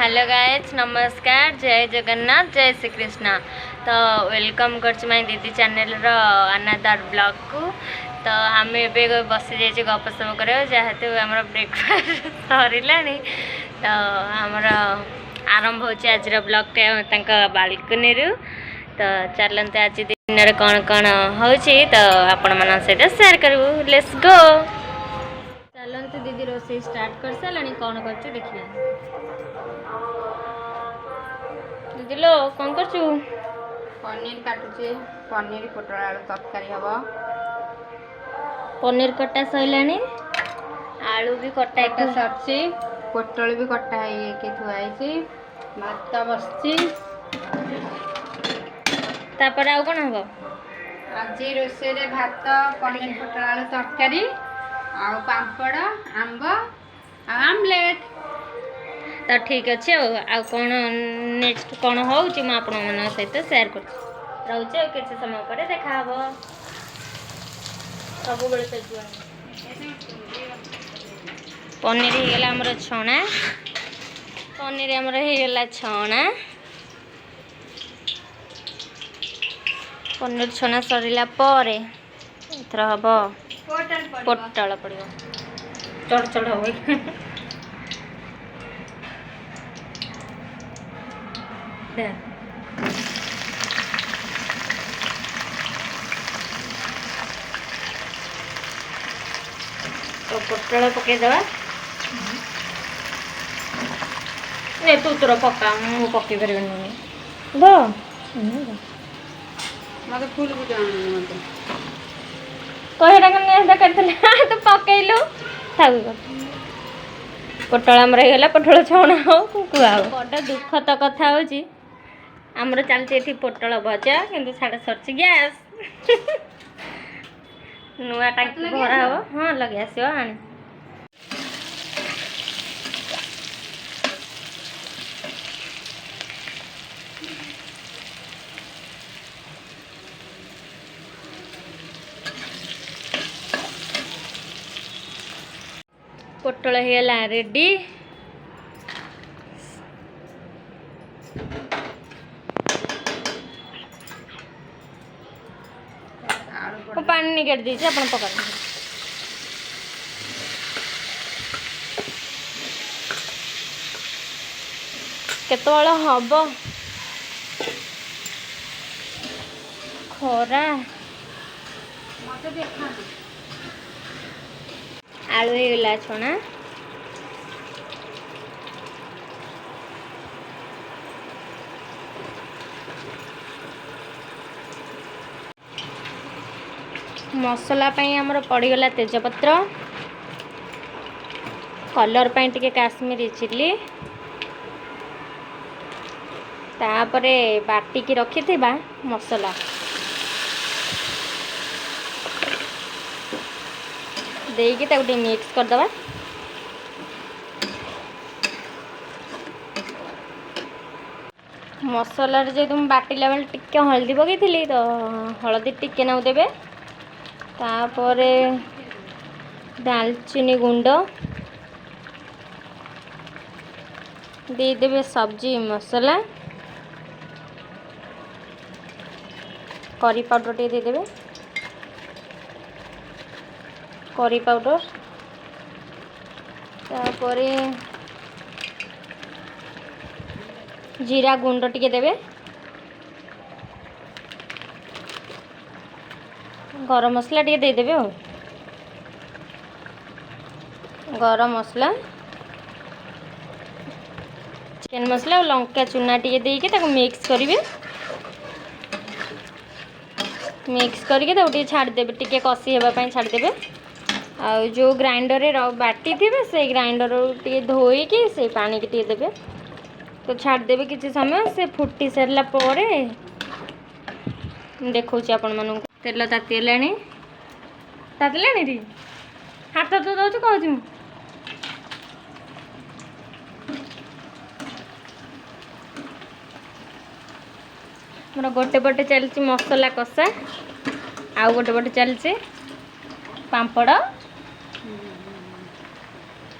Hello guys नमस्कार जय जगन्नाथ जय श्री कृष्ण। तो वेलकम कर माई दीदी चैनल अनादर ब्लॉग को। तो आम ए बसी जाइए गपसप कर जेहेतु आम ब्रेकफास्ट सरला तो आमर आरंभ हो आज ब्लॉग बालकनी रू। तो चलते आज दिन में कौन कौन हो तो आपण मान सहित सेयार करूँ। Let's go. चलते दीदी रोषे स्टार्ट कर सारा कौन कर देखिए। दीदी लो कौन कर पनीर काटुचे पनीर पोटल आलू तरकारी हम। पनीर कटा सैलानी आलू भी कटा सरची पोटल भी कटा है थुआई भात बसची। तापर आउ कौन हम आज रोषे भात पनीर पोटल आलू तरकारी आउ पापड़ आंब आमलेट। तो ठीक अच्छे कौन नेक्स्ट कौन हो सहित सेयार कर रोचे किसी समय पर देखा सब पनीर होगला आमर छणा पनीर आमर होगला छणा पनीर छणा सरला पर एथर हम पोटल पड़ो चढ़ चढ़ हो तो पोटल पकईदे तू तोर पका मु पकई पार मत फुल भी मत कहीटा तो पकईलु पोटल आमर होगा पोटल छणा हो कुआ बड़ दुख तो कथा हो आमर चलती पोटल भजा कि साढ़े सरची गैस नुआ टांकी भरा हम हाँ लगे आस पोटल होगा रेडी। पानी निकाल दीजिए अपन पका केतवाला हम खरा आलू होगला छणा मसला आमर पड़गला तेजपत्र कलर टे काश्मीरी चिली तापरे बाटिकी रखि मसला देकी ताको मिक्स करदबा। मसला जो तुम बाटिला बेले टिके हल्दी पकई तो हलदी टिके नाउ देबे तापर दालचीनी गुंड देदेवे सब्जी मसला करी पाउडर टे देदेवे करी पाउडर तापर जीरा गुंड टिके देवे गरम मसला टे देदेवे गरम मसला चिकन मसला और लंका चूना टे देके मिक्स करेंगे मिक्स करके छाड़देवे टे कषि होगापी छाड़देवे आ जो ग्राइंडर बाटी थे से ग्राइंडर टे धोईकी से पानी के देवे तो छाड़देवे किसी समय से फुटी सारा पर देखा आपण मानक तेल तातीला तातिला हाथ तो दौर कहूँ मोर गोटे पटे चलती मसला कषा आउ गोटे पटे चलती पापड़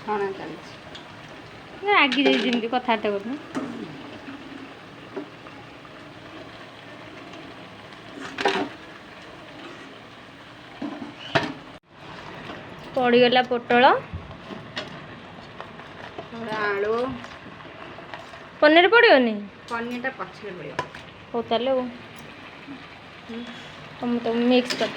छणा चलती ରାଗି ଯାଇଛି ଯେମିତି କଥାବାର୍ତ୍ତା କରୁନ। ପଡ଼ିଗଲା ପୋଟଳ, ଆଳୁ, ପନିର ପଡ଼ିବନି? ପନିରଟା ପଛରେ ପଡ଼ିବ। ହଉ ତାହେଲେ ଆଉ ମୁଁ ତ ମିକ୍ସ କରି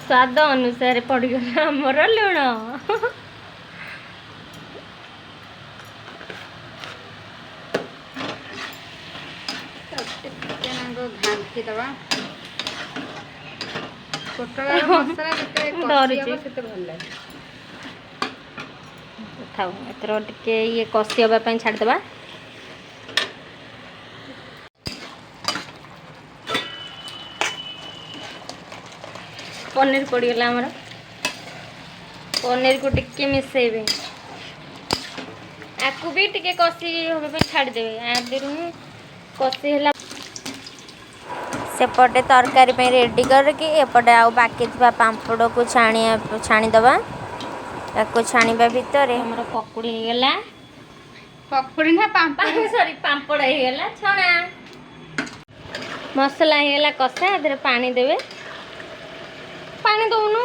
ସ୍ୱାଦ ଅନୁସାରେ ପଡ଼ିଗଲା ଆମର ଲୁଣ। ଘାଣ୍ଟି ଦେବା। ପୋଟଳ ମସଲା ଯେତେ କଷି ହେବ ସେତେ ଭଲ ଲାଗେ। ଥାଉ ଏଥର ଟିକେ ଇଏ କଷି ହେବା ପାଇଁ ଛାଡ଼ିଦେବା। ପନିର ପଡ଼ିଗଲା ଆମର। ପନିରକୁ ଟିକେ ମିଶେଇବେ, ଆକୁ ବି ଟିକେ କଷି ହେବା ପାଇଁ ଛାଡ଼ିଦେବେ। ଆଦିରୁ ହିଁ କଷି ହେଲା। ସେପଟେ ତରକାରୀ ପାଇଁ ରେଡ଼ି କରିକି ଏପଟେ ଆଉ ବାକି ଥିବା ପାମ୍ପଡ଼କୁ ଛାଣିଦେବା। ତାକୁ ଛାଣିବା ଭିତରେ ଆମର ପକୁଡ଼ି ହେଇଗଲା। ପକୁଡ଼ି ନା ପାମ୍ପଡ଼? ସରି ପାମ୍ପଡ଼ ହେଇଗଲା ଛଣା। ମସଲା ହେଇଗଲା କଷା, ଏଥିରେ ପାଣି ଦେବେ। ପାଣି ଦଉନୁ।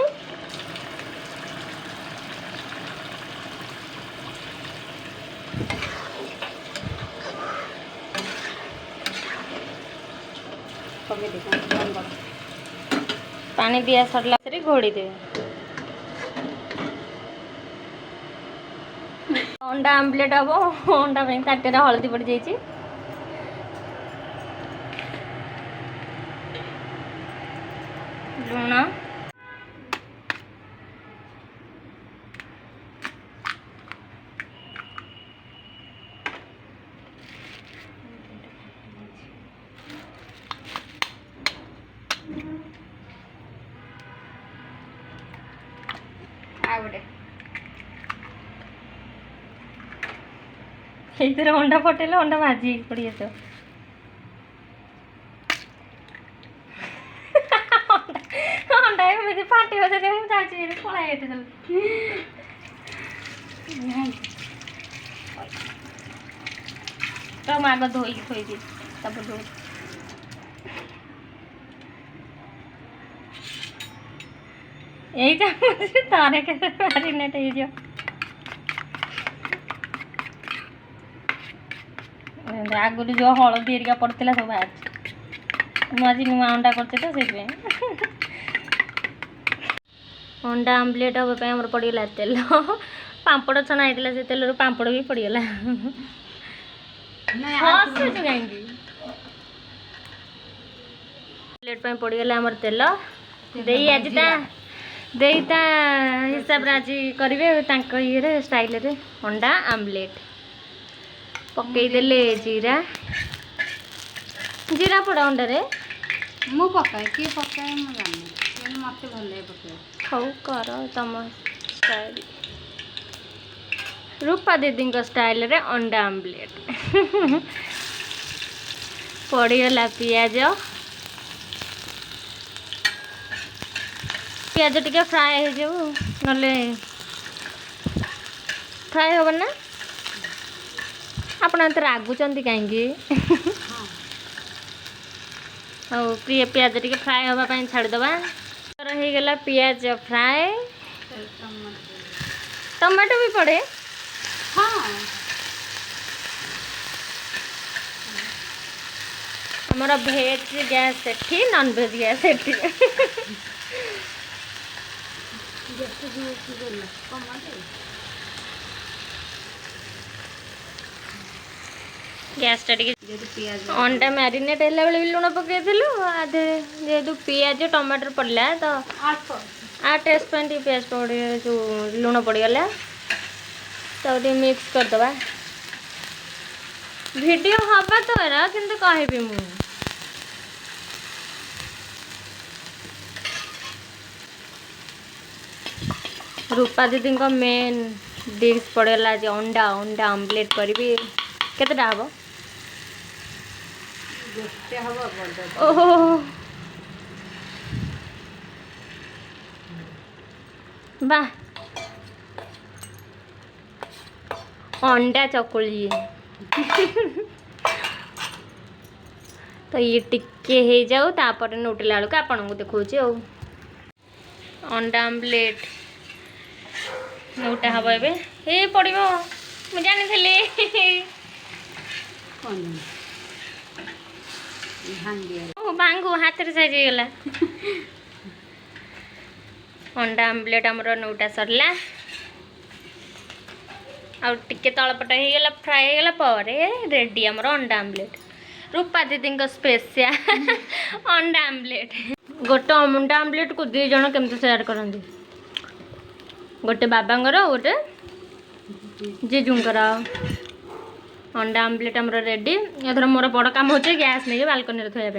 ପାଣି ଦିଆ ସରିଲା ପରେ ଘୋଡ଼ି ଦେବେ। ଅଣ୍ଡା ଆମ୍ଲେଟ୍ ହବ। ଅଣ୍ଡା ପାଇଁ ତାଟିଆରେ ହଳଦୀ ପଡ଼ିଯାଇଛି। ଲୁଣ, ଆଉ ଗୋଟେ ସେଇଥିରେ ଅଣ୍ଡା ଫଟେଇଲେ ଅଣ୍ଡା ଭାଜି ହେଇକି ପଡ଼ି ଆସିବ। ଅଣ୍ଡା ଏମିତି ଫାଟିବ ଯଦି ମୁଁ ଯାଉଛି ପଳାଇ ଏଠି ତ ମୁଁ ଆଗ ଧୋଇକି ଥୋଇଦିଏ ତାପରେ ଧୋଇ। ଏଇ ଚାମଚରେ ଥରେ କେତେ ମ୍ୟାରିନେଟ୍ ହେଇଯିବ। ଆଗରୁ ଯେଉଁ ହଳଦୀ ହେରିକା ପଡ଼ିଥିଲା ସବୁ ବାହାରିଛି। ମୁଁ ଆଜି ନୂଆ ଅଣ୍ଡା କରିଛି ତ ସେଇଥିପାଇଁ। ଅଣ୍ଡା ଆମ୍ଲେଟ୍ ହେବା ପାଇଁ ଆମର ପଡ଼ିଗଲା ତେଲ। ପାମ୍ପଡ଼ ଛଣା ହେଇଥିଲା, ସେ ତେଲରୁ ପାମ୍ପଡ଼ ବି ପଡ଼ିଗଲା। ହସୁଛୁ କାହିଁକି? ଆମ୍ଲେଟ୍ ପାଇଁ ପଡ଼ିଗଲା ଆମର ତେଲ। ଦେଇ ଆଜି ତା ହିସାବରେ ଆଜି କରିବେ ତାଙ୍କ ଇଏରେ ଷ୍ଟାଇଲରେ ଅଣ୍ଡା ଆମ୍ଲେଟ୍। ପକେଇଦେଲେ ଜିରା ପଡ଼େ ଅଣ୍ଡାରେ। ମୁଁ ପକାଏ, କିଏ ପକାଏ ମୁଁ ଜାଣିନି, କିନ୍ତୁ ମୋତେ ଭଲ ଲାଗେ ପକାଏ। ହଉ କର ତମ ଷ୍ଟାଇଲ। ରୂପା ଦିଦିଙ୍କ ଷ୍ଟାଇଲରେ ଅଣ୍ଡା ଆମ୍ଲେଟ୍। ପଡ଼ିଗଲା ପିଆଜ। ପିଆଜ ଟିକେ ଫ୍ରାଏ ହେଇଯାଉ, ନହେଲେ ଫ୍ରାଏ ହେବ ନା। ଆପଣ ଏତେ ରାଗୁଛନ୍ତି କାହିଁକି? ହଉ ପିଆଜ ଟିକେ ଫ୍ରାଏ ହେବା ପାଇଁ ଛାଡ଼ିଦେବା। ହେଇଗଲା ପିଆଜ ଫ୍ରାଏ। ଟମାଟୋ ବି ପଡ଼େ? ହଁ। ଆମର ଭେଜ୍ ଗ୍ୟାସ୍ ସେଠି, ନନ୍ ଭେଜ୍ ଗ୍ୟାସ୍ ସେଠି। ଗ୍ୟାସ୍ଟା ଟିକେ ଅଣ୍ଡା ମ୍ୟାରିନେଟ୍ ହେଲା ବେଳେ ବି ଲୁଣ ପକାଇଥିଲୁ। ଯେହେତୁ ପିଆଜ ଟମାଟର ପଡ଼ିଲା ତ ଟେଷ୍ଟ ପାଇଁ ଟିକେ ପିଆଜ ଯେଉଁ ଲୁଣ ପଡ଼ିଗଲା ତ ଟିକେ ମିକ୍ସ କରିଦେବା। ଭିଡ଼ିଓ ହବା ତ ଏରା କିନ୍ତୁ କହିବି ମୁଁ। ରୂପା ଦିଦିଙ୍କ ମେନ୍ ଡିଶ୍ ପଡ଼ିଗଲା ଯେ ଅଣ୍ଡା ଆମ୍ଲେଟ୍ କରିବି। କେତେଟା ହେବ? ओहो वाह अंडा चकुली तो ये टिके हो जाऊ तापर नोटिला बेलू आपन को देखा अंडा आमलेट नौटा हम ए हे पड़ मुझे जानी भांगू हाथ में साइज गला अंडा आमलेट आमर नौटा सरला आगे तलपट हो फ्राए होगला रेडी आमर अंडा आमलेट रूपा दीदी स्पेशल अंडा आमलेट गोटे अंडा आमलेट को 2 जन केमती सेयार करती गोटे बाबांगर गोटे जीजूंकर अंडा आमलेट आमर रेडी एथर मोर बड़ काम हो गैस नहीं बालकनी थोड़ा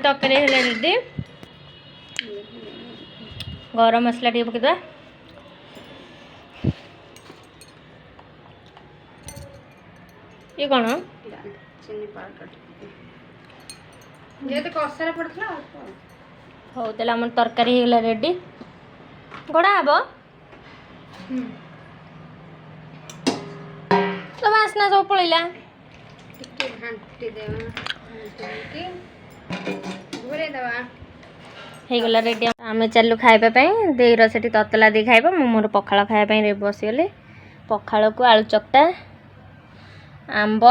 तरकारी है रेडी गरम मसला टे पकईदा ये कौन हौ तेल आम तरकारी होगला रेडी गड़ा हम तो बासना सब पलैला ହେଇଗଲା ରେଡ଼ି ଆମେ ଚାଲୁ ଖାଇବା ପାଇଁ ଦେଇର ସେଠି ତତଲା ଦେଇ ଖାଇବା ମୁଁ ମୋର ପଖାଳ ଖାଇବା ପାଇଁ ବସିଗଲି ପଖାଳକୁ ଆଳୁ ଚକଟା ଆମ୍ବ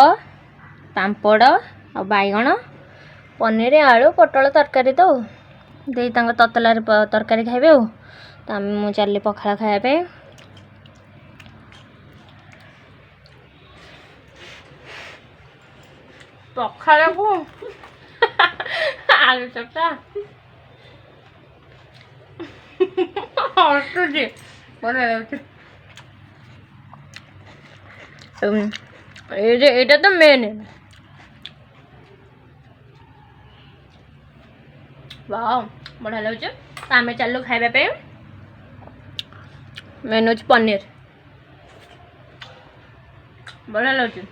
ପାମ୍ପଡ଼ ଆଉ ବାଇଗଣ ପନିର ଆଳୁ ପୋଟଳ ତରକାରୀ ତ ଦେଇ ତାଙ୍କ ତତଲାରେ ତରକାରୀ ଖାଇବେ ଆଉ ତ ମୁଁ ଚାଲିଲି ପଖାଳ ଖାଇବା ପାଇଁ ପଖାଳକୁ ଆଳୁ ଚକଟା ହସୁଛି ବଢ଼ିଆ ଲାଗୁଛି ଏଇଟା ତ ମେନ୍ वाओ बढ़िया लगे तो आम चलू खाइबा मेन हूँ पनीर बढ़िया लगे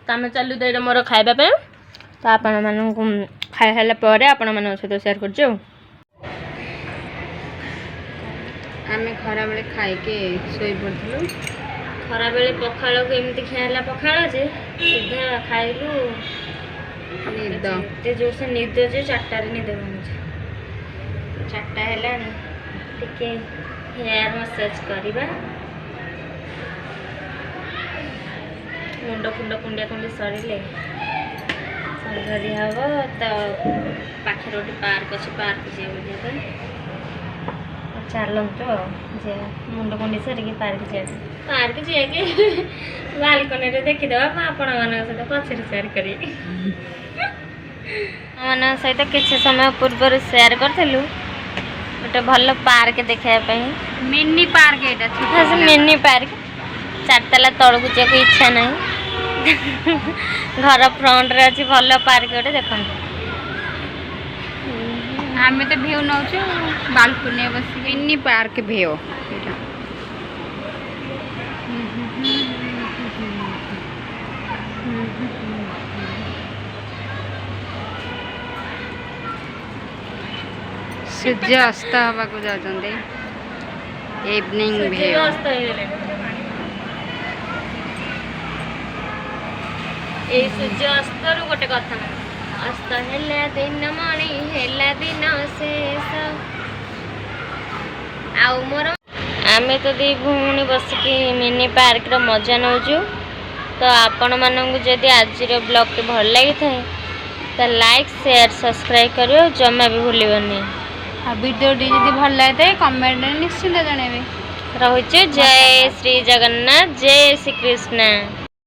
तो आम चलू दे मोर खाइबा तो आपण मानक खाई सारापर आपण मान सहित सेयार कर खरा बेले खाइके शोई पड़ू खरा बेले पखाड़ को एमती खाला पखाड़ जे सीधा खाइलु निद जोर से निद जे 4टार निद भांगे 4टा है टिके हेयर मसाज करवा मुंड फुंड कुंडिया कुंडी सरिले सन्ध्या दिहब तो पाखे गोटे पार्क अच्छे पार्क जाए चलतु जे मुंड कुंडी सरिकी पार्क जाए बालकनी देखीदे आपण मान सहित पचर सेयार करी मान सहित किसी समय पूर्व सेयार करूँ गोटे भल पार्क देखापी मिनी पार्क मिनी पार्क 4 ताला तलू जाक इच्छा ना घर फ्रंट रे अच्छी भल पार्क गोटे देखते आम तो भ्यू नौ बालकनी बस मिनी पार्क भ्यू सूर्य अस्त हवा को जाते इवनिंग भ्यू ये सूर्य अस्त रु गोटे कथा अस्त है दिन मणि है दिन शेष आउ मोर आम तो दी भूणी बसिकी मिनी पार्क रो मजा नौचु तो आपण मानू जदि आज ब्लॉग टी भल लगी था तो लाइक शेयर सब्सक्राइब करियो जमा भी भूलनी वीडियो टी जदि भल लगे कमेंट निश्चिंत जनइबे रहुचे जय श्री जगन्नाथ जय श्री कृष्ण।